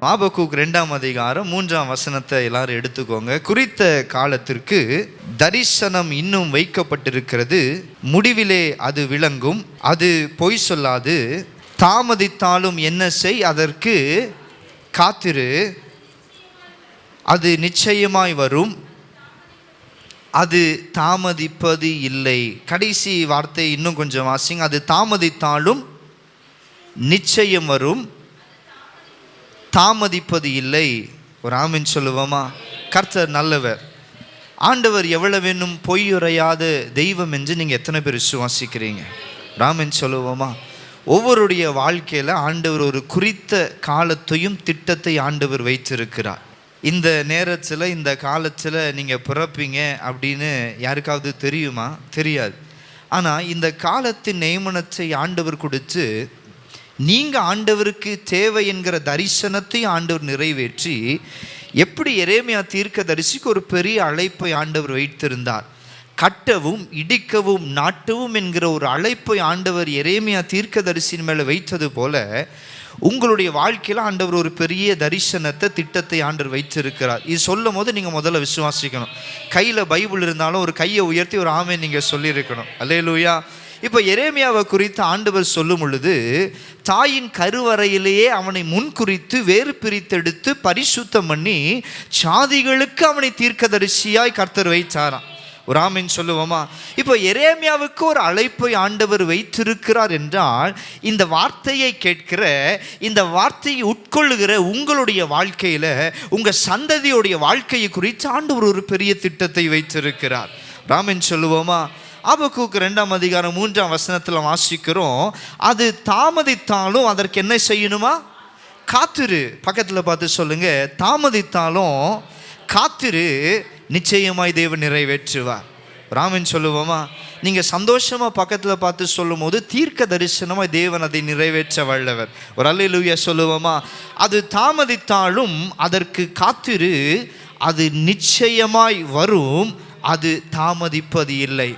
ஆபக்கூக் 2ஆம் அதிகாரம் 3ஆம் வசனத்தை எல்லாரும் எடுத்துக்கோங்க. குறித்த காலத்திற்கு தரிசனம் இன்னும் வைக்கப்பட்டிருக்கிறது, முடிவிலே அது விளங்கும், அது பொய் சொல்லாது. தாமதித்தாலும் என்ன செய், அதற்கு காத்திரு, அது நிச்சயமாய் வரும், அது தாமதிப்பது இல்லை. கடைசி வார்த்தை இன்னும் கொஞ்சம் வாசிங்க. அது தாமதித்தாலும் நிச்சயம் வரும், தாமதிப்பது இல்லை. ஒரு ஆமென் சொல்லுவோமா? கர்த்தர் நல்லவர். ஆண்டவர் எவ்வளவு வேணும் பொய்யுரையாத தெய்வம் என்று நீங்கள் எத்தனை பேர் விசுவாசிக்கிறீங்க? ஆமென் சொல்லுவோமா? ஒவ்வொருடைய வாழ்க்கையில் ஆண்டவர் ஒரு குறித்த காலத்தையும் திட்டத்தை ஆண்டவர் வைத்திருக்கிறார். இந்த நேரத்தில் இந்த காலத்தில் நீங்கள் பிறப்பீங்க அப்படின்னு யாருக்காவது தெரியுமா? தெரியாது. ஆனால் இந்த காலத்தின் நியமனத்தை ஆண்டவர் கொடுத்து நீங்கள் ஆண்டவருக்கு தேவை என்கிற தரிசனத்தை ஆண்டவர் நிறைவேற்றி, எப்படி எரேமியா தீர்க்கதரிசிக்கு ஒரு பெரிய அழைப்பை ஆண்டவர் வைத்திருந்தார். கட்டவும் இடிக்கவும் நாட்டவும் என்கிற ஒரு அழைப்பை ஆண்டவர் எரேமியா தீர்க்கதரிசியின் மேலே வைத்தது போல உங்களுடைய வாழ்க்கையில் ஆண்டவர் ஒரு பெரிய தரிசனத்தை திட்டத்தை ஆண்டவர் வைத்திருக்கிறார். இது சொல்லும் போது நீங்கள் முதல்ல விசுவாசிக்கணும். கையில் பைபிள் இருந்தாலும் ஒரு கையை உயர்த்தி ஒரு ஆமென் நீங்கள் சொல்லியிருக்கணும். அல்லேலூயா. இப்போ எரேமியாவை குறித்து ஆண்டவர் சொல்லும் பொழுது, தாயின் கருவறையிலேயே அவனை முன்குறித்து வேறு பிரித்தெடுத்து பரிசுத்தம் பண்ணி சாதிகளுக்கு அவனை தீர்க்கதரிசியாய் கர்த்தர் வைத்தாராம். ஒரு ஆமென் சொல்லுவோமா? இப்போ எரேமியாவுக்கு ஒரு அழைப்பை ஆண்டவர் வைத்திருக்கிறார் என்றால், இந்த வார்த்தையை கேட்கிற, இந்த வார்த்தையை உட்கொள்ளுகிற உங்களுடைய வாழ்க்கையில், உங்கள் சந்ததியுடைய வாழ்க்கையை குறித்து ஆண்டவர் ஒரு பெரிய திட்டத்தை வைத்திருக்கிறார். ஆமென் சொல்லுவோமா? ஆபக்கூக் 2ஆம் அதிகாரம் 3ஆம் வசனத்தில் வாசிக்கிறோம், அது தாமதித்தாலும் அதற்கு என்ன செய்யணுமா? காத்திரு. பக்கத்தில் பார்த்து சொல்லுங்க, தாமதித்தாலும் காத்திரு, நிச்சயமாய் தேவன் நிறைவேற்றுவார். ஆமென் சொல்லுவோமா? நீங்கள் சந்தோஷமாக பக்கத்தில் பார்த்து சொல்லும் போது தீர்க்க தரிசனமாக தேவன் அதை நிறைவேற்ற வல்லவர். ஒரு அல்லேலூயா சொல்லுவோமா? அது தாமதித்தாலும் அதற்கு காத்திரு, அது நிச்சயமாய் வரும், அது தாமதிப்பது இல்லை.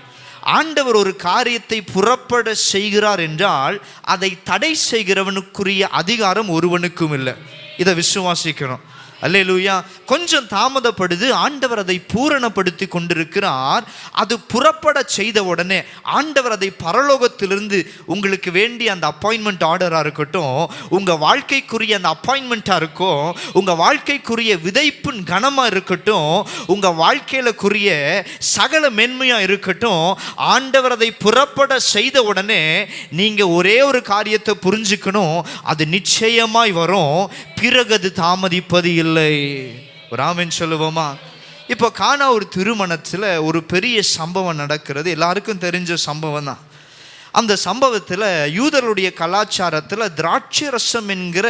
ஆண்டவர் ஒரு காரியத்தை புறப்பட செய்கிறார் என்றால் அதை தடை செய்கிறவனுக்குரிய அதிகாரம் ஒருவனுக்கும் இல்லை. இதை விசுவாசிக்கணும். அல்லேலூயா. கொஞ்சம் தாமதப்படுது, ஆண்டவர் அதை பூரணப்படுத்தி கொண்டிருக்கிறார். அது புறப்பட செய்த உடனே ஆண்டவர் அதை பரலோகத்திலிருந்து உங்களுக்கு வேண்டிய அந்த அப்பாயின்மெண்ட் ஆர்டராக இருக்கட்டும், உங்கள் வாழ்க்கைக்குரிய அந்த அப்பாயின்மெண்ட்டாக இருக்கும், உங்கள் வாழ்க்கைக்குரிய விதைப்பின் கனமாக இருக்கட்டும், உங்கள் வாழ்க்கையிலக்குரிய சகல மென்மையாக இருக்கட்டும், ஆண்டவர் அதை புறப்பட செய்த உடனே நீங்கள் ஒரே ஒரு காரியத்தை புரிஞ்சுக்கணும், அது நிச்சயமாய் வரும், பிறகு அது தாமதிப்பது இல்லை. ஒரு ஆமென் சொல்லுவோமா? இப்போ கானா ஒரு திருமணத்தில் ஒரு பெரிய சம்பவம் நடக்கிறது. எல்லாருக்கும் தெரிஞ்ச சம்பவம் தான். அந்த சம்பவத்தில் யூதருடைய கலாச்சாரத்தில் திராட்சை ரசம் என்கிற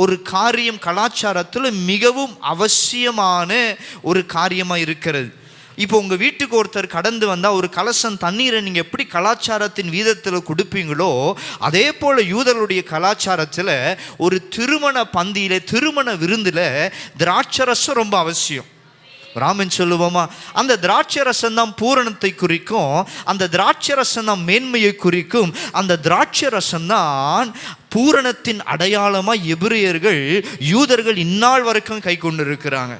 ஒரு காரியம் கலாச்சாரத்தில் மிகவும் அவசியமான ஒரு காரியமாக இருக்கிறது. இப்போ உங்கள் வீட்டுக்கு ஒருத்தர் கடந்து வந்தால் ஒரு கலசம் தண்ணீரை நீங்கள் எப்படி கலாச்சாரத்தின் வீதத்தில் கொடுப்பீங்களோ, அதே போல் யூதர்களுடைய கலாச்சாரத்தில் ஒரு திருமண பந்தியில், திருமண விருந்தில் திராட்சை ரசம் ரொம்ப அவசியம். ஆமென் சொல்லுவோமா? அந்த திராட்சை ரசம் தான் பூரணத்தை குறிக்கும், அந்த திராட்சை ரசம் தான் மேன்மையை குறிக்கும், அந்த திராட்சை ரசம் தான் பூரணத்தின் அடையாளமாக எபிரேயர்கள், யூதர்கள் இந்நாள் வரைக்கும் கை கொண்டு இருக்கிறாங்க.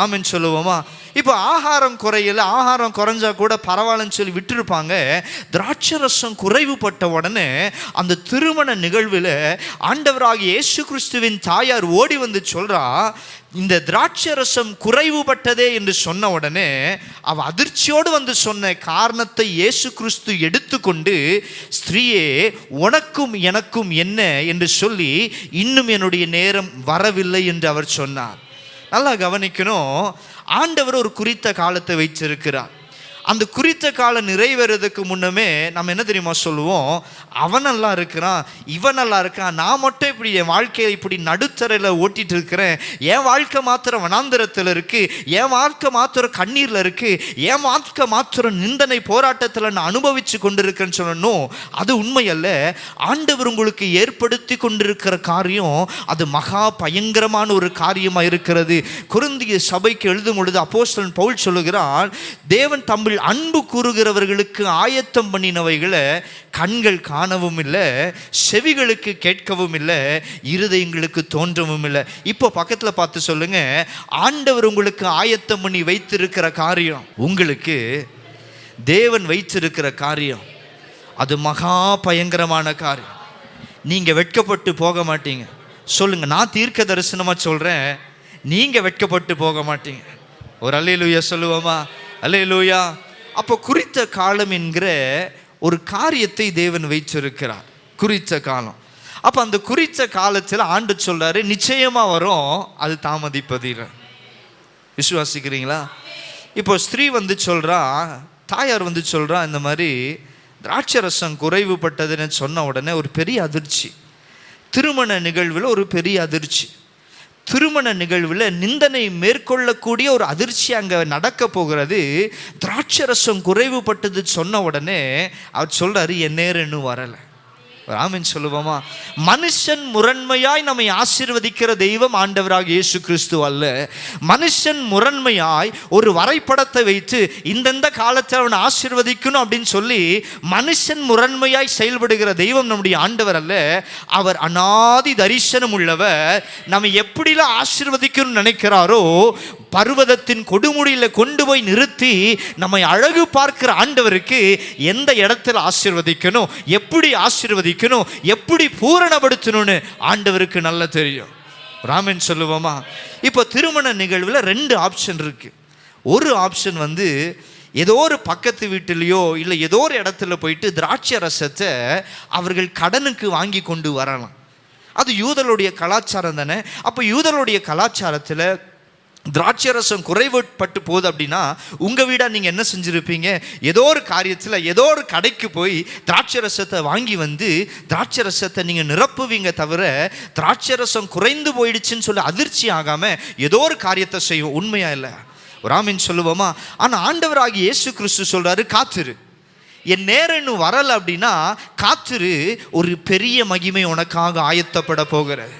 ஆமென் சொல்லுவோமா? இப்போ ஆகாரம் குறையல, ஆகாரம் குறைஞ்சா கூட பரவாயில்லன்னு சொல்லி விட்டுருப்பாங்க. திராட்சை ரசம் குறைவுபட்ட உடனே அந்த திருமண நிகழ்வில் ஆண்டவராகிய இயேசு கிறிஸ்துவின் தாயார் ஓடி வந்து சொல்றா, இந்த திராட்சை ரசம் குறைவுபட்டதே என்று சொன்ன உடனே அவ அதிர்ச்சியோடு வந்து சொன்ன காரணத்தை இயேசு கிறிஸ்து எடுத்துக்கொண்டு, ஸ்திரீயே உனக்கும் எனக்கும் என்ன என்று சொல்லி, இன்னும் என்னுடைய நேரம் வரவில்லை என்று அவர் சொன்னார். நல்லா கவனிக்கணும். ஆண்டவர் ஒரு குறித்த காலத்தை வைச்சிருக்கிறார். அந்த குறித்த காலம் நிறைவேறதுக்கு முன்னமே நம்ம என்ன தெரியுமா சொல்லுவோம்? அவன் நல்லா இருக்கிறான், இவன் நல்லா இருக்கான், நான் மட்டும் இப்படி என் வாழ்க்கையை இப்படி நடுத்தரையில் ஓட்டிட்டு இருக்கிறேன், என் வாழ்க்கை மாத்திரம் வனாந்திரத்தில் இருக்கு, என் வாழ்க்கை மாத்திரம் கண்ணீரில் இருக்கு, என் வாழ்க்கை மாத்திரம் நிந்தனை போராட்டத்தில் நான் அனுபவிச்சு கொண்டிருக்கேன்னு சொல்லணும். அது உண்மை அல்ல. ஆண்டவர் உங்களுக்கு ஏற்படுத்தி கொண்டிருக்கிற காரியம் அது மகா பயங்கரமான ஒரு காரியமாக இருக்கிறது. கொரிந்திய சபைக்கு எழுதும் பொழுது அப்போஸ்தலன் பவுல் சொல்லுகிறான், தேவன் தம்முடைய தாங்கள் அன்பு கூறுகிறவர்களுக்கு ஆயத்தம் பண்ணினவைகளை கண்கள் காணவும் இல்லை, செவிகளுக்கு கேட்கவும் இல்லை, இருதயங்களுக்கு தோன்றவும் இல்லை. இப்போ பக்கத்தில் பார்த்து சொல்லுங்க, ஆண்டவர் உங்களுக்கு ஆயத்தம் பண்ணி வைத்திருக்கிற காரியம், உங்களுக்கு தேவன் வைத்திருக்கிற காரியம், அது மகா பயங்கரமான காரியம். நீங்கள் வெட்கப்பட்டு போக மாட்டீங்க. சொல்லுங்க, நான் தீர்க்க தரிசனமாக சொல்கிறேன், நீங்கள் வெட்கப்பட்டு போக மாட்டீங்க. ஒரு அல்லேலூயா சொல்லுவோமா? அல்லேலூயா. அப்போ குறித்த காலம் என்கிற ஒரு காரியத்தை தேவன் வைத்திருக்கிறார், குறித்த காலம். அப்போ அந்த குறித்த காலத்தில் ஆண்டு சொல்றாரு, நிச்சயமா வரும், அது தாமதிப்பதில்லை. விசுவாசிக்கிறீங்களா? இப்போ ஸ்திரீ வந்து சொல்றா, தாயார் வந்து சொல்றா, இந்த மாதிரி திராட்சரசம் குறைவுபட்டதுன்னு சொன்ன உடனே ஒரு பெரிய அதிர்ச்சி. திருமண நிகழ்வில் ஒரு பெரிய அதிர்ச்சி, திருமண நிகழ்வில் நிந்தனை மேற்கொள்ளக்கூடிய ஒரு அதிர்ச்சி அங்கே நடக்க போகிறது. திராட்சரசம் குறைவுபட்டது சொன்ன உடனே அவர் சொல்றாரு, என் நேரம் இன்னும் வரலை. ஆமென் சொல்லுவோமா? மனுஷன் முரண்மையாய் நம்மை ஆசீர்வதிக்கிற தெய்வம் ஆண்டவராக இயேசு கிறிஸ்து அல்ல. மனுஷன் முரண்மையாய் ஒரு வரைபடத்தை வைத்து இந்தந்த காலத்தை அவனை ஆசீர்வதிக்கணும் அப்படின்னு சொல்லி மனுஷன் முரண்மையாய் செயல்படுகிற தெய்வம் நம்முடைய ஆண்டவர் அல்ல. அவர் அநாதி தரிசனம் உள்ளவர். நம்ம எப்படிலாம் ஆசீர்வதிக்கணும்னு நினைக்கிறாரோ, பர்வதத்தின் கொடுமுடியில் கொண்டு போய் நிறுத்தி நம்மை அழகு பார்க்கிற ஆண்டவருக்கு எந்த இடத்துல ஆசீர்வதிக்கணும், எப்படி ஆசீர்வதிக்கணும், எப்படி பூரணப்படுத்தணும்னு ஆண்டவருக்கு நல்லா தெரியும். ராமன் சொல்லுவோமா? இப்போ திருமண நிகழ்வில் 2 ஆப்ஷன் இருக்கு. ஒரு ஆப்ஷன் வந்து ஏதோ ஒரு பக்கத்து வீட்டிலையோ இல்லை ஏதோ ஒரு இடத்துல போயிட்டு திராட்சை ரசத்தை அவர்கள் கடனுக்கு வாங்கி கொண்டு வரலாம். அது யூதர்களுடைய கலாச்சாரம் தானே. அப்போ யூதர்களுடைய கலாச்சாரத்தில் திராட்சரசம் குறைவுபட்டு போகுது அப்படின்னா உங்கள் வீடாக நீங்கள் என்ன செஞ்சுருப்பீங்க? ஏதோ ஒரு காரியத்தில் ஏதோ ஒரு கடைக்கு போய் திராட்சரசத்தை வாங்கி வந்து திராட்சரசத்தை நீங்கள் நிரப்புவீங்க. தவிர திராட்சரசம் குறைந்து போயிடுச்சுன்னு சொல்லி அதிர்ச்சி ஆகாமல் ஏதோ ஒரு காரியத்தை செய்வோம். உண்மையா இல்லை? ஒரு ஆமீன் சொல்லுவோமா? ஆனால் ஆண்டவராகிய இயேசு கிறிஸ்து சொல்கிறாரு, காத்திரு, என் நேரம் இன்னும் வரலை அப்படின்னா காத்திரு, ஒரு பெரிய மகிமை உனக்காக ஆயத்தப்பட போகிறது.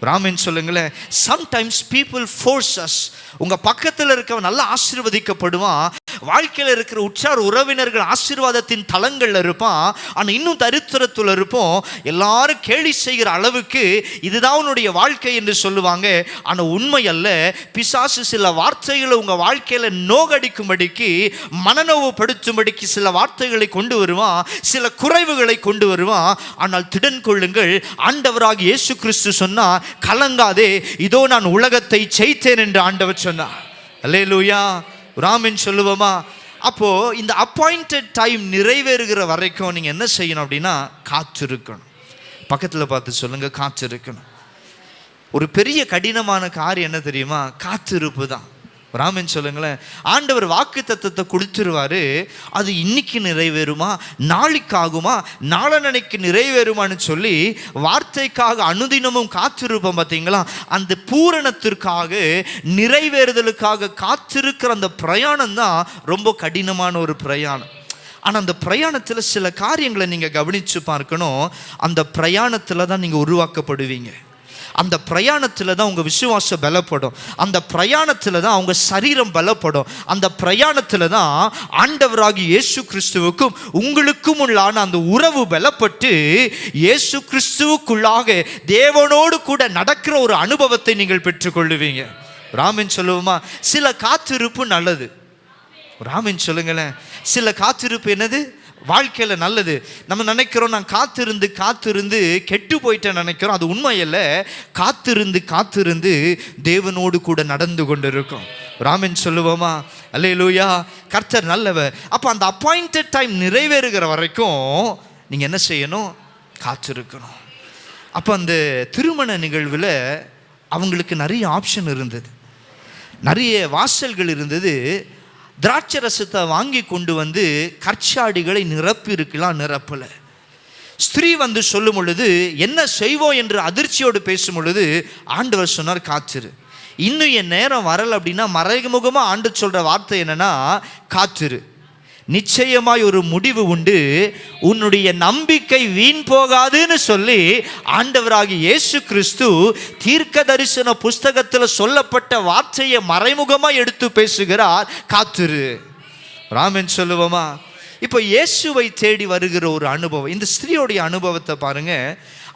ராமன் சொல்லுங்களேன். Sometimes people force us. உங்கள் பக்கத்தில் இருக்கவன் நல்லா ஆசீர்வதிக்கப்படுவான், வாழ்க்கையில் இருக்கிற உற்றார் உறவினர்கள் ஆசீர்வாதத்தின் தலங்களில் இருப்பான். ஆனால் இன்னும் தரித்திரத்தில் இருப்போம். எல்லாரும் கேலி செய்கிற அளவுக்கு இதுதான் உன்னுடைய வாழ்க்கை என்று சொல்லுவாங்க. ஆனால் உண்மை அல்ல. பிசாசு சில வார்த்தைகளை உங்கள் வாழ்க்கையில் நோகடிக்கும்படிக்கு, மனநோவுப்படுத்தும்படிக்கு சில வார்த்தைகளை கொண்டு வருவான், சில குறைவுகளை கொண்டு வருவான். ஆனால் திடன் கொள்ளுங்கள், ஆண்டவராக இயேசு கிறிஸ்து சொன்னார், கலங்காதே, இதோ நான் உலகத்தை ஜெயித்தேன் என்று ஆண்டவர் சொன்னார். அல்லேலூயா. ராமன் சொல்லுவோமா? அப்போ இந்த அப்பாயிண்டட் டைம் நிறைவேறுகிற வரைக்கும் நீங்க என்ன செய்யணும் அப்படின்னா காத்திருக்கணும். பக்கத்துல பார்த்து சொல்லுங்க, காத்திருக்கணும். ஒரு பெரிய கடினமான காரியம் என்ன தெரியுமா? காத்திருப்பு தான். ராமன் சொல்லுங்களேன். ஆண்டவர் வாக்கு தத்தத்தை கொடுத்துருவாரு, அது இன்னைக்கு நிறைவேறுமா, நாளைக்கு ஆகுமா, நாளன்னைக்கு நிறைவேறுமான்னு சொல்லி வார்த்தைக்காக அனுதினமும் காத்திருப்போம். பார்த்தீங்களா? அந்த பூரணத்திற்காக, நிறைவேறுதலுக்காக காத்திருக்கிற அந்த பிரயாணம் தான் ரொம்ப கடினமான ஒரு பிரயாணம். ஆனால் அந்த பிரயாணத்தில் சில காரியங்களை நீங்கள் கவனித்து பார்க்கணும். அந்த பிரயாணத்தில் தான் நீங்கள் உருவாக்கப்படுவீங்க. அந்த பிரயாணத்தில் தான் உங்கள் விசுவாசம் பலப்படும். அந்த பிரயாணத்தில் தான் அவங்க சரீரம் பலப்படும். அந்த பிரயாணத்தில் தான் ஆண்டவராகி இயேசு கிறிஸ்துவுக்கும் உங்களுக்கும் உள்ளான அந்த உறவு பலப்பட்டு இயேசு கிறிஸ்துவுக்குள்ளாக தேவனோடு கூட நடக்கிற ஒரு அனுபவத்தை நீங்கள் பெற்றுக்கொள்ளுவீங்க. ராமன் சொல்லுவோமா? சில காத்திருப்பு நல்லது. ராமன் சொல்லுங்களேன். சில காத்திருப்பு என்னது? வாழ்க்கையில் நல்லது. நம்ம நினைக்கிறோம், நான் காத்திருந்து காத்திருந்து கெட்டு போயிட்டேன் நினைக்கிறோம். அது உண்மை இல்லை. காத்திருந்து காத்திருந்து தேவனோடு கூட நடந்து கொண்டு இருக்கும். ராமன் சொல்லுவோமா? அல்லேலூயா. கர்த்தர் நல்லவர். அப்போ அந்த அப்பாயிண்டட் டைம் நிறைவேறுகிற வரைக்கும் நீங்கள் என்ன செய்யணும்? காத்திருக்கணும். அப்போ அந்த திருமண நிகழ்வில் அவங்களுக்கு நிறைய ஆப்ஷன் இருந்தது, நிறைய வாசல்கள் இருந்தது. திராட்சை ரசத்தை வாங்கி கொண்டு வந்து கற்சாடிகளை நிரப்பி இருக்கலாம், நிரப்பலை. ஸ்திரீ வந்து சொல்லும் பொழுது என்ன செய்வோம் என்று அதிர்ச்சியோடு பேசும் பொழுது ஆண்டவர் சொன்னார், காத்திரு, இன்னும் என் நேரம் வரலை அப்படின்னா மறைமுகமாக ஆண்டு சொல்கிற வார்த்தை என்னன்னா, காத்திரு, நிச்சயமாய் ஒரு முடிவு உண்டு, உன்னுடைய நம்பிக்கை வீண் போகாதுன்னு சொல்லி ஆண்டவராகி இயேசு கிறிஸ்து தீர்க்க தரிசன புஸ்தகத்தில் சொல்லப்பட்ட வார்த்தையை மறைமுகமாக எடுத்து பேசுகிறார். காத்திரு. ராமன் சொல்லுவோமா? இப்போ இயேசுவை தேடி வருகிற ஒரு அனுபவம், இந்த ஸ்திரீயோடைய அனுபவத்தை பாருங்க.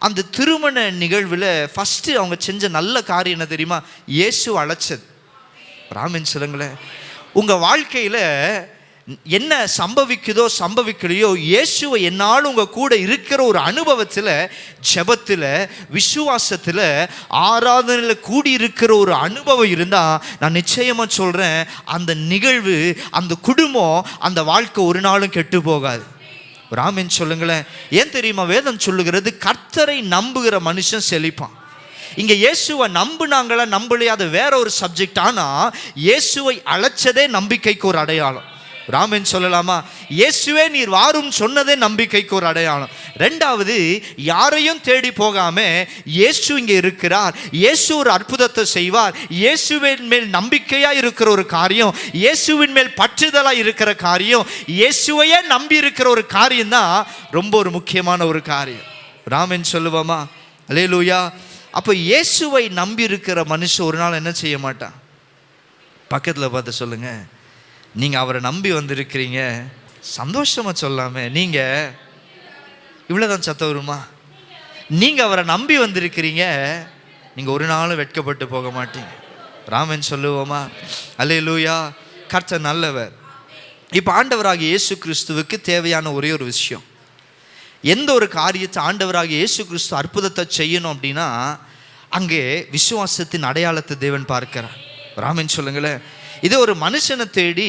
அந்த திருமண நிகழ்வில் ஃபஸ்ட்டு அவங்க செஞ்ச நல்ல காரியம் என்ன தெரியுமா? இயேசு அழைச்சது. ராமன் சொல்லுங்களேன், உங்கள் வாழ்க்கையில் என்ன சம்பவிக்குதோ சம்பவிக்கலையோ, இயேசுவை என்னால் உங்கள் கூட இருக்கிற ஒரு அனுபவத்தில், ஜெபத்தில், விசுவாசத்தில், ஆராதனையில் கூடியிருக்கிற ஒரு அனுபவம் இருந்தால், நான் நிச்சயமாக சொல்கிறேன், அந்த நிகழ்வு, அந்த குடும்பம், அந்த வாழ்க்கை ஒரு நாளும் கெட்டு போகாது. ராமன் சொல்லுங்களேன். ஏன் தெரியுமா? வேதம் சொல்லுகிறது, கர்த்தரை நம்புகிற மனுஷன் செழிப்பான். இங்கே இயேசுவை நம்புனாங்களா நம்பலையா அது வேற ஒரு சப்ஜெக்ட். ஆனால் இயேசுவை அழைச்சதே நம்பிக்கைக்கு ஒரு அடையாளம். ராமன் சொல்லலாமா? இயேசுவே நீர் வாரும் சொன்னதே நம்பிக்கைக்கு ஒரு அடையாளம். ரெண்டாவது, யாரையும் தேடி போகாம இயேசு இங்கே இருக்கிறார், இயேசு ஒரு அற்புதத்தை செய்வார், இயேசுவின் மேல் நம்பிக்கையா இருக்கிற ஒரு காரியம், இயேசுவின் மேல் பற்றுதலா இருக்கிற காரியம், இயேசுவையே நம்பி இருக்கிற ஒரு காரியம் தான் ரொம்ப ஒரு முக்கியமான ஒரு காரியம். ராமன் சொல்லுவோமா? அல்லேலூயா. அப்போ இயேசுவை நம்பி இருக்கிற மனுஷன் ஒரு நாள் என்ன செய்ய மாட்டான்? பக்கத்தில் பார்த்து சொல்லுங்க, நீங்கள் அவரை நம்பி வந்திருக்கிறீங்க, சந்தோஷமாக சொல்லாமல் நீங்கள் இவ்வளோதான் சத்தம் வருமா? நீங்கள் அவரை நம்பி வந்திருக்கிறீங்க, நீங்கள் ஒரு நாளும் வெட்கப்பட்டு போக மாட்டீங்க. ராமன் சொல்லுவோமா? அல்லேலூயா. கர்த்தர் நல்லவர். இப்போ ஆண்டவராகிய இயேசு கிறிஸ்துவுக்கு தேவையான ஒரே ஒரு விஷயம், எந்த ஒரு காரியத்தை ஆண்டவராகிய இயேசு கிறிஸ்து அற்புதத்தை செய்யணும் அப்படின்னா அங்கே விசுவாசத்தின் அடையாளத்தை தேவன் பார்க்கிறார். ராமன் சொல்லுங்களேன். இதே ஒரு மனுஷனை தேடி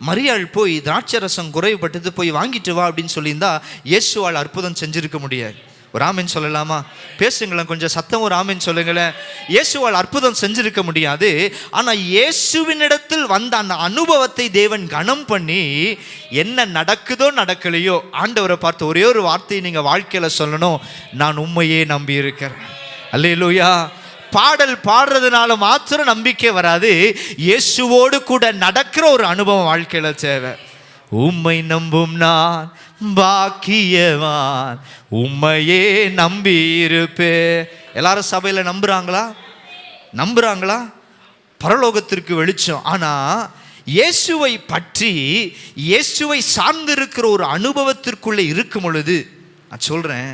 மரியாள் போய் திராட்சை ரசம் குறைவுபட்டது போய் வாங்கிட்டு வா அப்படின்னு சொல்லியிருந்தா இயேசுவால் அற்புதம் செஞ்சிருக்க முடியாது. ஒரு ஆமென் சொல்லலாமா? பேசுங்களேன், கொஞ்சம் சத்தம் ஒரு ஆமென் சொல்லுங்களேன். இயேசுவால் அற்புதம் செஞ்சிருக்க முடியாது. ஆனால் இயேசுவினிடத்தில் வந்த அந்த அனுபவத்தை தேவன் கனம் பண்ணி, என்ன நடக்குதோ நடக்கலையோ ஆண்டவரை பார்த்து ஒரே ஒரு வார்த்தையை நீங்கள் வாழ்க்கையில் சொல்லணும், நான் உண்மையே நம்பி இருக்கிறேன். அல்லேலூயா. பாடல் பாடுறதுனால மாத்திரம் நம்பிக்கை வராது, இயேசுவோடு கூட நடக்கிற ஒரு அனுபவம் வாழ்க்கையில் தேவை. உம்மை நம்பும் நான் பாக்கியவான், உம்மையே நம்பி இருப்பே. எல்லாரும் சபையில் நம்புறாங்களா? பரலோகத்திற்கு வெளிச்சம். ஆனால் இயேசுவை பற்றி, இயேசுவை சார்ந்திருக்கிற ஒரு அனுபவத்திற்குள்ளே இருக்கும் பொழுது நான் சொல்கிறேன்,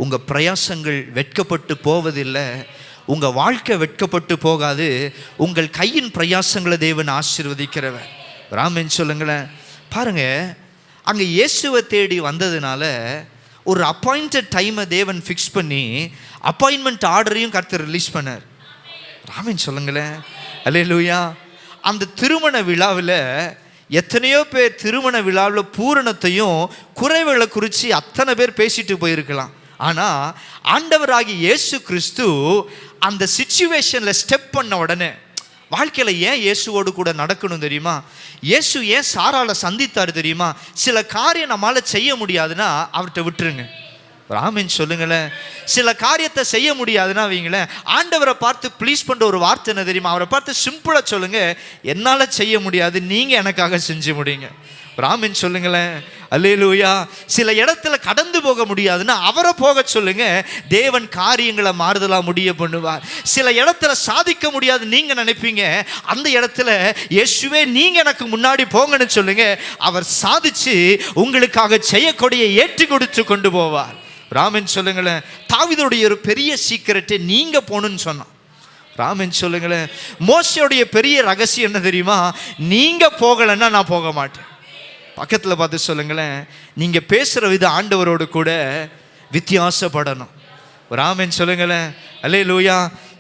உங்கள் பிரயாசங்கள் வெட்கப்பட்டு போவதில்லை, உங்கள் வாழ்க்கை வெட்கப்பட்டு போகாது. உங்கள் கையின் பிரயாசங்களை தேவன் ஆசீர்வதிக்கிறவர். ராமன் சொல்லுங்களேன். பாருங்க, அங்கே இயேசுவை தேடி வந்ததுனால ஒரு அப்பாயிண்டட் டைமை தேவன் ஃபிக்ஸ் பண்ணி அப்பாயின்மெண்ட் ஆர்டரையும் கர்த்தர் ரிலீஸ் பண்ணார். ராமன் சொல்லுங்களேன். அல்லேலூயா. அந்த திருமண விழாவில் எத்தனையோ பேர் திருமண விழாவில் பூரணத்தையும் குறைவுகளை குறித்து அத்தனை பேர் பேசிட்டு போயிருக்கலாம். ஆனால் ஆண்டவராகி இயேசு கிறிஸ்து அந்த சிச்சுவேஷனில் ஸ்டெப் பண்ண உடனே, வாழ்க்கையில் ஏன் இயேசுவோடு கூட நடக்கணும் தெரியுமா? இயேசு ஏன் சாராளை சந்தித்தார் தெரியுமா? சில காரியம் நம்மளால் செய்ய முடியாதுன்னா அவர்கிட்ட விட்டுருங்க. ராமன் சொல்லுங்களேன். சில காரியத்தை செய்ய முடியாதுன்னா வைங்களேன், ஆண்டவரை பார்த்து ப்ளீஸ் பண்ணுற ஒரு வார்த்தை என்ன தெரியுமா? அவரை பார்த்து சிம்பிளாக சொல்லுங்க, என்னால் செய்ய முடியாது, நீங்கள் எனக்காக செஞ்சு முடியுங்க. ராமன் சொல்லுங்களேன். அல்லேலூயா. சில இடத்துல கடந்து போக முடியாதுன்னா அவரை போக சொல்லுங்க, தேவன் காரியங்களை மாறுதலா முடிய பண்ணுவார். சில இடத்துல சாதிக்க முடியாது நீங்க நினைப்பீங்க, அந்த இடத்துல இயேசுவே நீங்க எனக்கு முன்னாடி போங்கன்னு சொல்லுங்க, அவர் சாதிச்சு உங்களுக்காக செய்யக்கூடிய ஏற்றி கொடுத்து கொண்டு போவார். ராமன் சொல்லுங்களேன். தாவீதுடைய ஒரு பெரிய சீக்கிரட்டை நீங்க போகணும்னு சொன்னான். ராமன் சொல்லுங்களேன். மோசேயுடைய பெரிய ரகசியம் என்ன தெரியுமா? நீங்க போகலைன்னா நான் போக மாட்டேன். பக்கத்தில் பார்த்து சொல்லுங்களேன், நீங்கள் பேசுகிற விதம் ஆண்டவரோடு கூட வித்தியாசப்படணும். ராமன் சொல்லுங்களேன். அல்லேலூயா.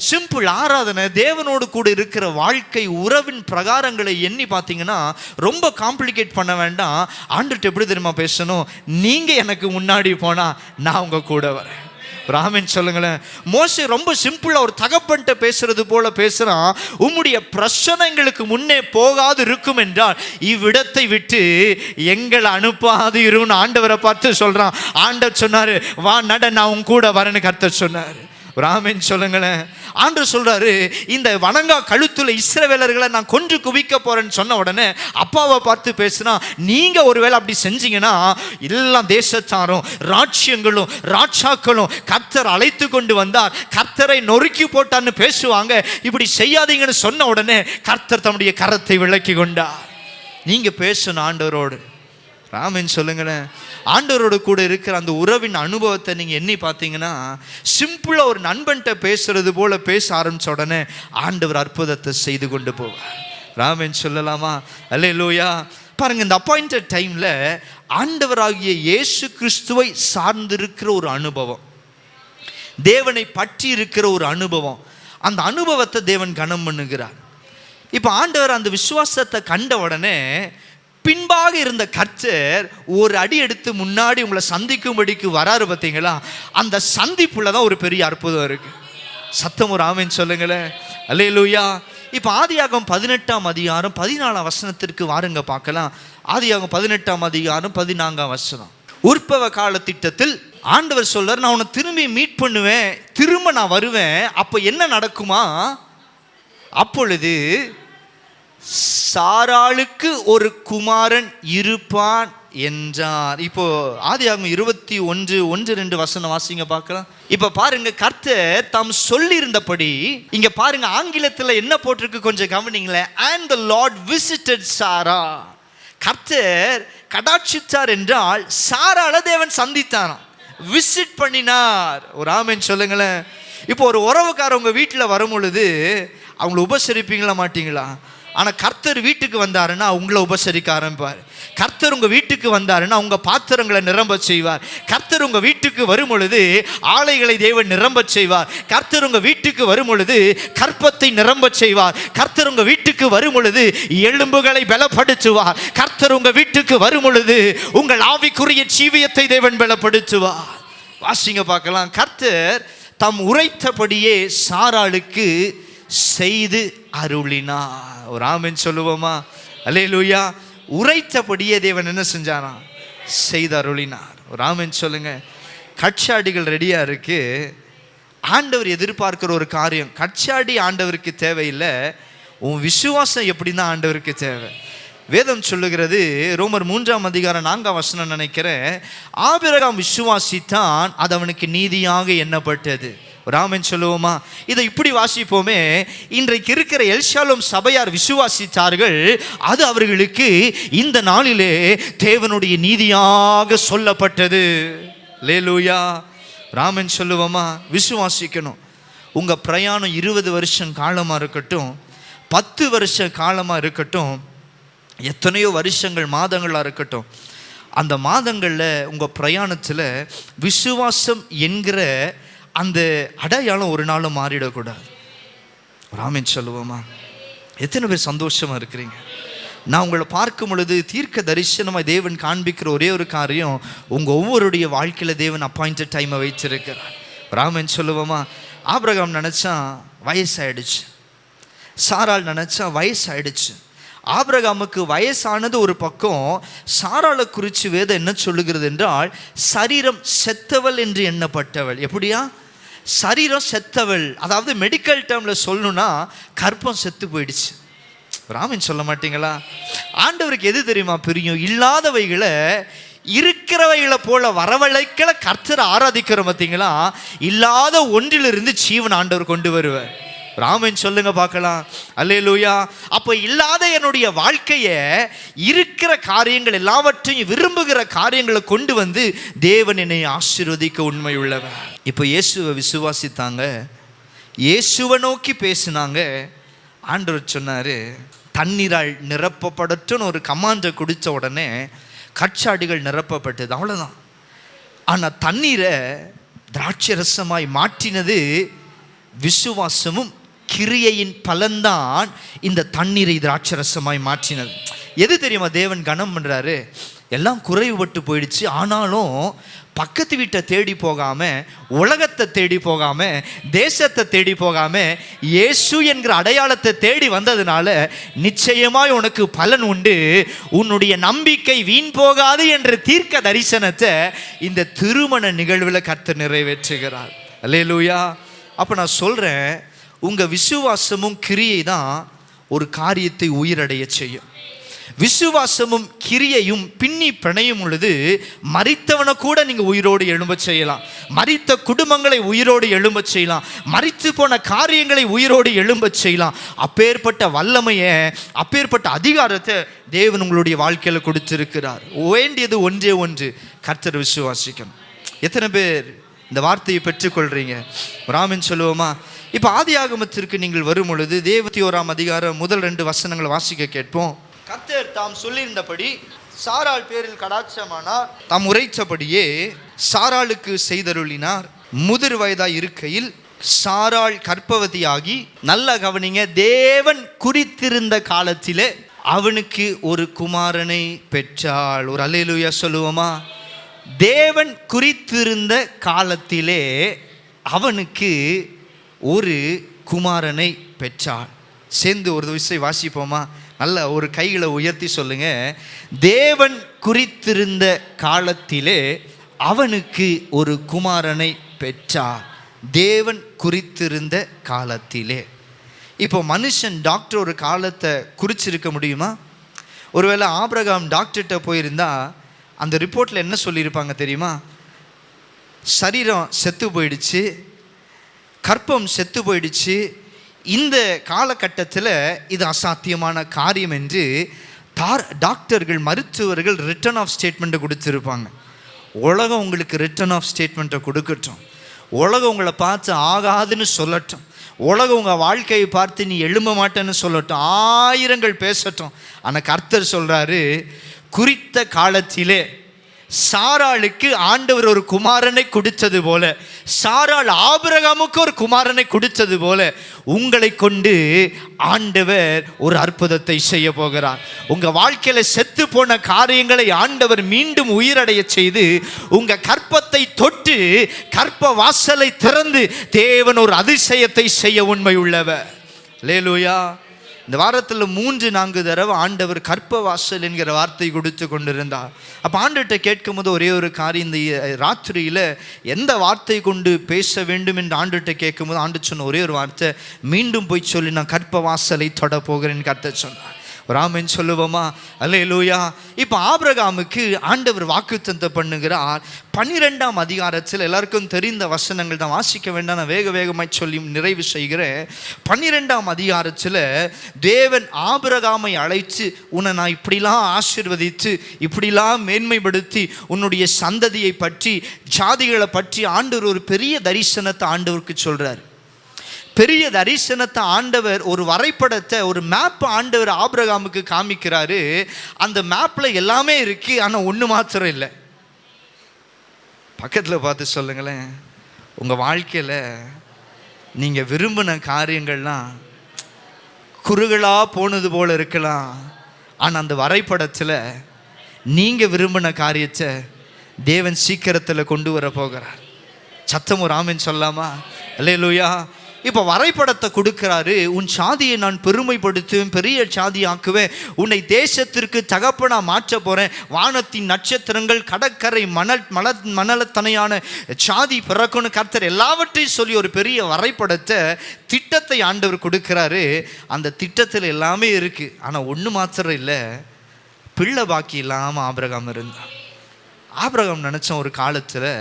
சிம்பிள் ஆராதனை, தேவனோடு கூட இருக்கிற வாழ்க்கை, உறவின் பிரகாரங்களை எண்ணி பார்த்தீங்கன்னா ரொம்ப காம்ப்ளிகேட் பண்ண வேண்டாம். ஆண்டவர்கிட்ட எப்படி தெரியுமா பேசணும்? நீங்கள் எனக்கு முன்னாடி போனால் நான் உங்கள் கூட வரேன். ராமன் சொல்லுங்களேன். மோசே ரொம்ப சிம்பிளா ஒரு தகப்பன்ட்ட பேசுறது போல பேசுறான். உம்முடைய பிரச்சனைகளுக்கு முன்னே போகாது இருக்கும் என்றால் இவ்விடத்தை விட்டு எங்களை அனுப்பாது இருன்னு ஆண்டவரை பார்த்து சொல்றான். ஆண்டவர் சொன்னாரு, வா நட, நான் உன் கூட வரேன்னு கர்த்தர் சொன்னாரு. ராமன் சொல்லுங்களேன். ஆண்டவர் சொல்றாரு, இந்த வணங்கா கழுத்துல இஸ்ரவேலர்களை நான் கொன்று குவிக்க போறேன்னு சொன்ன உடனே அப்பாவை பார்த்து பேசுனா, நீங்க ஒருவேளை அப்படி செஞ்சீங்கன்னா எல்லா தேசத்தாரும் ராட்சியங்களும் ராட்சாக்களும் கர்த்தர் அழைத்து கொண்டு வந்தார், கர்த்தரை நொறுக்கி போட்டான்னு பேசுவாங்க. இப்படி செய்யாதீங்கன்னு சொன்ன உடனே கர்த்தர் தம்முடைய கரத்தை விலக்கி கொண்டார். நீங்கள் பேசணும் ஆண்டவரோடு. ராமன் சொல்லுங்களேன். ஆண்டவரோடு கூட இருக்கிற அந்த உறவின் அனுபவத்தை நீங்கள் எண்ணி பார்த்தீங்கன்னா, சிம்பிளாக ஒரு நண்பன்கிட்ட பேசுறது போல பேச ஆரம்பித்த உடனே ஆண்டவர் அற்புதத்தை செய்து கொண்டு போவார். ராமன் சொல்லலாமா? அல்லேலூயா. பாருங்க, இந்த அப்பாயிண்டட் டைமில் ஆண்டவராகிய இயேசு கிறிஸ்துவை சார்ந்திருக்கிற ஒரு அனுபவம், தேவனை பற்றி இருக்கிற ஒரு அனுபவம், அந்த அனுபவத்தை தேவன் கனம் பண்ணுகிறார். இப்போ ஆண்டவர் அந்த விசுவாசத்தை கண்ட உடனே பின்பாக இருந்த கர்த்தர் ஒரு அடி எடுத்து முன்னாடி உங்களை சந்திக்கும்படிக்கு வராரு. பார்த்தீங்களா? அந்த சந்திப்புல தான் ஒரு பெரிய அற்புதம் இருக்கு. சத்தம் ஒரு ஆமென் சொல்லுங்களேன். அல்லேலூயா. இப்போ ஆதியாகமம் 18ஆம் அதிகாரம் 14ஆம் வசனத்திற்கு வாருங்க பார்க்கலாம். ஆதியாகமம் 18ஆம் அதிகாரம் 14ஆம் வசனம். உற்பவ கால திட்டத்தில் ஆண்டவர் சொல்றார், நான் உன்னை திரும்பி மீட் பண்ணுவேன், திரும்ப நான் வருவேன். அப்போ என்ன நடக்குமா? அப்பொழுது சாராளுக்கு ஒரு குமாரன் இருப்பான் என்றார். இப்போ ஆதியாகமம் 21:1-2 வசனம் வாசிங்க பார்க்கலாம். இப்ப பாருங்க, கர்த்தர் தாம் சொல்லி இருந்தபடி இங்க பாருங்க, ஆங்கிலத்தில் என்ன போட்டிருக்கு கொஞ்சம் கவனிங்களேன். and the Lord visited சாரா. கர்த்தர் கடாட்சித்தார் என்றால் சாராள தேவன் சந்தித்தாராம், விசிட் பண்ணினார். ஒரு ஆமென் சொல்லுங்களேன். இப்போ ஒரு உறவுக்கார உங்க வீட்டில் வரும் பொழுது அவங்கள உபசரிப்பீங்களா மாட்டீங்களா? ஆனால் கர்த்தர் வீட்டுக்கு வந்தாருன்னா உங்களை உபசரிக்க ஆரம்பிப்பார். கர்த்தர் உங்கள் வீட்டுக்கு வந்தாருன்னா உங்கள் பாத்திரங்களை நிரம்ப செய்வார். கர்த்தர் உங்கள் வீட்டுக்கு வரும் பொழுது ஆலைகளை தேவன் நிரம்ப செய்வார். கர்த்தர் உங்கள் வீட்டுக்கு வரும் பொழுது கற்பத்தை நிரம்ப செய்வார். கர்த்தர் உங்கள் வீட்டுக்கு வரும் பொழுது எலும்புகளை பலப்படுத்துவார். கர்த்தர் உங்கள் வீட்டுக்கு வரும் பொழுது உங்கள் ஆவிக்குரிய ஜீவியத்தை தேவன் பலப்படுத்துவார். வாசிங்க பார்க்கலாம். கர்த்தர் தம் உரைத்தபடியே சாராளுக்கு செய்து அருளினார். ஒரு ஆமென் சொல்லுவோமா? அல்லேலூயா. உரைத்தபடியே தேவன் என்ன செஞ்சாரா? செய்து அருளினார். ஒரு ஆமென் சொல்லுங்க. கட்சாடிகள் ரெடியா இருக்கு. ஆண்டவர் எதிர்பார்க்கிற ஒரு காரியம். கட்சாடி ஆண்டவருக்கு தேவையில்லை, உன் விசுவாசம் எப்படின்னா ஆண்டவருக்கு தேவை. வேதம் சொல்லுகிறது, ரோமர் 3ஆம் அதிகாரம் 4ஆம் வசனம் நினைக்கிறேன், ஆபிரகாம் விசுவாசித்தான், அது அவனுக்கு நீதியாக எண்ணப்பட்டது. ஒரு ஆமென் சொல்லுவோமா? இதை இப்படி வாசிப்போமே, இன்றைக்கு இருக்கிற எல்ஷாலோம் சபையார் விசுவாசித்தார்கள், அது அவர்களுக்கு இந்த நாளிலே தேவனுடைய நீதியாக சொல்லப்பட்டது. அல்லேலூயா. ராமன் சொல்லுவோமா? விசுவாசிக்கணும். உங்கள் பிரயாணம் 20 வருஷம் காலமாக இருக்கட்டும், 10 வருஷ காலமாக இருக்கட்டும், எத்தனையோ வருஷங்கள் மாதங்களாக இருக்கட்டும், அந்த மாதங்களில் உங்கள் பிரயாணத்தில் விசுவாசம் என்கிற அந்த அடையாளம் ஒரு நாளும் மாறிடக்கூடாது. ராமன் சொல்லுவோமா? எத்தனை பேர் சந்தோஷமாக இருக்கிறீங்க? நான் உங்களை பார்க்கும் பொழுது தீர்க்க தரிசனமாக தேவன் காண்பிக்கிற ஒரே ஒரு காரியம், உங்கள் ஒவ்வொருடைய வாழ்க்கையில் தேவன் அப்பாயிண்டட் டைமை வைத்திருக்கிறார். ராமன் சொல்லுவோமா? ஆபிரகாம் நினச்சா வயசாயிடுச்சு, சாராள் நினச்சா வயசாயிடுச்சு. ஆபிரகாமுக்கு வயசானது ஒரு பக்கம், சாராளை குறித்து வேதம் என்ன சொல்லுகிறது என்றால், சரீரம் செத்தவள் என்று எண்ணப்பட்டவள். எப்படியா? சரீரம் செத்தவள், அதாவது மெடிக்கல் டேர்மில் சொல்லணும்னா கர்ப்பம் செத்து போயிடுச்சு. ராமன் சொல்ல மாட்டீங்களா? ஆண்டவருக்கு எது தெரியுமா பிரியும்? இல்லாதவைகளை இருக்கிறவைகளை போல வரவழைக்கல கர்த்தரை ஆராதிக்கிறோம் பார்த்தீங்களா? இல்லாத ஒன்றிலிருந்து ஜீவன் ஆண்டவர் கொண்டு வருவார். ராமன் சொல்லுங்க பார்க்கலாம். அல்லேலூயா. அப்போ இல்லாத என்னுடைய வாழ்க்கையை இருக்கிற காரியங்கள் எல்லாவற்றையும் விரும்புகிற காரியங்களை கொண்டு வந்து தேவன் என்னை ஆசீர்வதிக்க உண்மை உள்ளவர். இப்போ இயேசுவை விசுவாசித்தாங்க, இயேசுவை நோக்கி பேசினாங்க. ஆண்டவர் சொன்னார், தண்ணீரால் நிரப்பப்படட்டுன்னு ஒரு கமாண்டை குடித்த உடனே கற்சாடிகள் நிரப்பப்பட்டது. அவ்வளோதான். ஆனால் தண்ணீரை திராட்சை ரசமாய் மாற்றினது விசுவாசமும் கிரியையின் பலன்தான் இந்த தண்ணீரை திராட்சரசமாய் மாற்றினது. எது தெரியுமா தேவன் கனம் பண்ணுறாரு? எல்லாம் குறைவுபட்டு போயிடுச்சு, ஆனாலும் பக்கத்து வீட்டை தேடி போகாமல், உலகத்தை தேடி போகாமல், தேசத்தை தேடி போகாமல், இயேசு என்கிற அடையாளத்தை தேடி வந்ததுனால நிச்சயமாய் உனக்கு பலன் உண்டு, உன்னுடைய நம்பிக்கை வீண் போகாது என்ற தீர்க்க தரிசனத்தை இந்த திருமண நிகழ்வில் கர்த்தர் நிறைவேற்றுகிறார். அல்லேலூயா. அப்போ நான் சொல்கிறேன், உங்கள் விசுவாசமும் கிரியை தான் ஒரு காரியத்தை உயிரடைய செய்யும். விசுவாசமும் கிரியையும் பின்னி பிணையும் பொழுது மரித்தவனை கூட நீங்க உயிரோடு எழும்ப செய்யலாம், மரித்த குடும்பங்களை உயிரோடு எழும்ப செய்யலாம், மரித்து போன காரியங்களை உயிரோடு எழும்ப செய்யலாம். அப்பேற்பட்ட வல்லமையை, அப்பேற்பட்ட அதிகாரத்தை தேவன் உங்களுடைய வாழ்க்கையில கொடுத்திருக்கிறார். வேண்டியது ஒன்றே ஒன்று, கர்த்தரை விசுவாசிக்கணும். எத்தனை பேர் இந்த வார்த்தையை பெற்றுக்கொள்றீங்க? ராமன் சொல்லுவோமா? இப்போ ஆதியாகமத்திற்கு நீங்கள் வரும் பொழுது 21ஆம் அதிகாரம் முதல் 2 வசனங்களை வாசிக்க கேட்போம். கர்த்தர் தாம் சொல்லியிருந்தபடி சாராள் பேரில் கடாட்சமானார், தாம் உரைத்தபடியே சாராளுக்கு செய்தருளினார். முதிர் வயதாய் இருக்கையில் சாராள் கர்ப்பவதியாகி, நல்ல கவனிங்க, தேவன் குறித்திருந்த காலத்திலே அவனுக்கு ஒரு குமாரனை பெற்றாள். ஒரு அல்லேலூயா சொல்லுவோமா? தேவன் குறித்திருந்த காலத்திலே அவனுக்கு ஒரு குமாரனை பெற்றாள். சேர்ந்து ஒரு விஷயம் வாசிப்போமா? நல்ல ஒரு கைகளை உயர்த்தி சொல்லுங்க. தேவன் குறித்திருந்த காலத்திலே அவனுக்கு ஒரு குமாரனை பெற்றார். தேவன் குறித்திருந்த காலத்திலே. இப்போ மனுஷன் டாக்டர் ஒரு காலத்தை குறிச்சிருக்க முடியுமா? ஒருவேளை ஆபிரகாம் டாக்டர்கிட்ட போயிருந்தா அந்த ரிப்போர்ட்டில் என்ன சொல்லியிருப்பாங்க தெரியுமா? சரீரம் செத்து போயிடுச்சு, கற்பம் செத்து போயிடுச்சு, இந்த காலகட்டத்தில் இது அசாத்தியமான காரியம் என்று டாக்டர்கள், மருத்துவர்கள் ரிட்டர்ன் ஆஃப் ஸ்டேட்மெண்ட்டை கொடுத்துருப்பாங்க. உலகம் உங்களுக்கு ரிட்டர்ன் ஆஃப் ஸ்டேட்மெண்ட்டை கொடுக்கட்டும், உலகம் உங்களை பார்த்து ஆகாதுன்னு சொல்லட்டும், உலகம் உங்கள் வாழ்க்கையை பார்த்து நீ எழும்ப மாட்டேன்னு சொல்லட்டும், ஆயிரங்கள் பேசட்டும். ஆனால் கர்த்தர் சொல்கிறாரு, குறித்த காலத்திலே சாராளுக்கு ஆண்டவர் ஒரு குமாரனை கொடுத்தது போல, சாராள் ஆபிரகாமுக்கு ஒரு குமாரனை கொடுத்தது போல உங்களை கொண்டு ஆண்டவர் ஒரு அற்புதத்தை செய்ய போகிறார். உங்க வாழ்க்கையில செத்து போன காரியங்களை ஆண்டவர் மீண்டும் உயிரடைய செய்து உங்க கற்பத்தை தொட்டு கற்ப வாசலை திறந்து தேவன் ஒரு அதிசயத்தை செய்ய உண்மை உள்ளவர். அல்லேலூயா. இந்த வாரத்தில் 3-4 தடவை ஆண்டவர் கற்ப வாசல் என்கிற வார்த்தை கொடுத்து கொண்டிருந்தார். அப்போ ஆண்டவர்கிட்ட கேட்கும் போது ஒரே ஒரு காரியம், இந்த ராத்திரியில் எந்த வார்த்தை கொண்டு பேச வேண்டும் என்று ஆண்டவர்கிட்ட கேட்கும் போது ஆண்டு சொன்ன ஒரே ஒரு வார்த்தை, மீண்டும் போய் சொல்லி நான் கற்ப வாசலை தொட போகிறேன்னு கர்த்தர் சொன்னார். ராமன் சொல்லுவோமா? அல்லேலூயா. இப்போ ஆபிரகாமுக்கு ஆண்டவர் வாக்குத்தத்தம் பண்ணுகிறார். 12ஆம் அதிகாரத்தில் எல்லாருக்கும் தெரிந்த வசனங்கள் தான், வாசிக்க வேண்டாம், நான் வேகமாய் சொல்லி நிறைவு செய்கிறேன். 12ஆம் அதிகாரத்தில் தேவன் ஆபிரகாமை அழைத்து, உன்னை நான் இப்படிலாம் ஆசீர்வதித்து இப்படிலாம் மேன்மைப்படுத்தி உன்னுடைய சந்ததியை பற்றி, ஜாதிகளை பற்றி ஆண்டவர் ஒரு பெரிய தரிசனத்தை ஆண்டவருக்கு சொல்கிறார். பெரிய தரிசனத்தை ஆண்டவர், ஒரு வரைபடத்தை, ஒரு மேப் ஆண்டவர் ஆபிரகாமுக்கு காமிக்கிறாரு. அந்த மேப்பில் எல்லாமே இருக்கு, ஆனால் ஒன்று மாத்திரம் இல்லை. பக்கத்தில் பார்த்து சொல்லுங்களேன், உங்கள் வாழ்க்கையில் நீங்கள் விரும்பின காரியங்கள்லாம் குறுகலாக போனது போல் இருக்கலாம், ஆனால் அந்த வரைபடத்தில் நீங்கள் விரும்பின காரியத்தை தேவன் சீக்கிரத்தில் கொண்டு வர போகிறார். சத்தம் ஒரு ஆமென் சொல்லாமா? அல்லேலூயா. இப்போ வரைபடத்தை கொடுக்கிறாரு. உன் சாதியை நான் பெருமைப்படுத்துவேன், பெரிய சாதி ஆக்குவேன், உன்னை தேசத்திற்கு தகப்பனா மாற்ற போகிறேன், வானத்தின் நட்சத்திரங்கள், கடற்கரை மணலத்தனையான சாதி பிறக்குன்னு கர்த்தர் எல்லாவற்றையும் சொல்லி ஒரு பெரிய வரைபடத்தை, திட்டத்தை ஆண்டவர் கொடுக்கிறாரு. அந்த திட்டத்தில் எல்லாமே இருக்குது, ஆனால் ஒன்று மாத்திரம் இல்லை, பிள்ளை பாக்கி இல்லாமல் ஆபிரகாம் இருந்தான். ஆபிரகாம் நினச்ச ஒரு காலத்தில்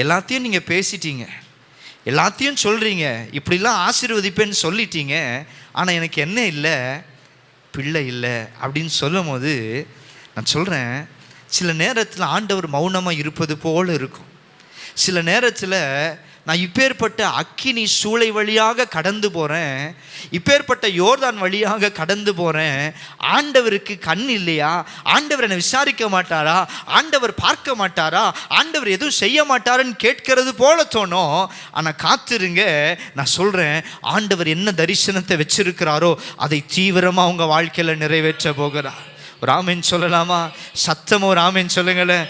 எல்லாத்தையும் நீங்கள் பேசிட்டீங்க, எல்லாத்தையும் சொல்கிறீங்க, இப்படிலாம் ஆசீர்வதிப்பேன்னு சொல்லிட்டீங்க, ஆனால் எனக்கு என்ன இல்லை, பிள்ளை இல்லை அப்படின்னு சொல்லும் போது நான் சொல்கிறேன், சில நேரத்தில் ஆண்டவர் மௌனமாக இருப்பது போல் இருக்கும். சில நேரத்தில் நான் இப்பேற்பட்ட அக்கினி சூளை வழியாக கடந்து போகிறேன், இப்பேற்பட்ட யோர்தான் வழியாக கடந்து போகிறேன், ஆண்டவருக்கு கண் இல்லையா? ஆண்டவர் என்னை விசாரிக்க மாட்டாரா? ஆண்டவர் பார்க்க மாட்டாரா? ஆண்டவர் எதுவும் செய்ய மாட்டாருன்னு கேட்கறது போல தோணும். ஆனால் காத்திருங்க, நான் சொல்கிறேன், ஆண்டவர் என்ன தரிசனத்தை வச்சிருக்கிறாரோ அதை தீவிரமாக உங்கள் வாழ்க்கையில் நிறைவேற்ற போகிறார். ஒரு ஆமென் சொல்லலாமா? சத்தமோ ஒரு ஆமென் சொல்லுங்களேன்.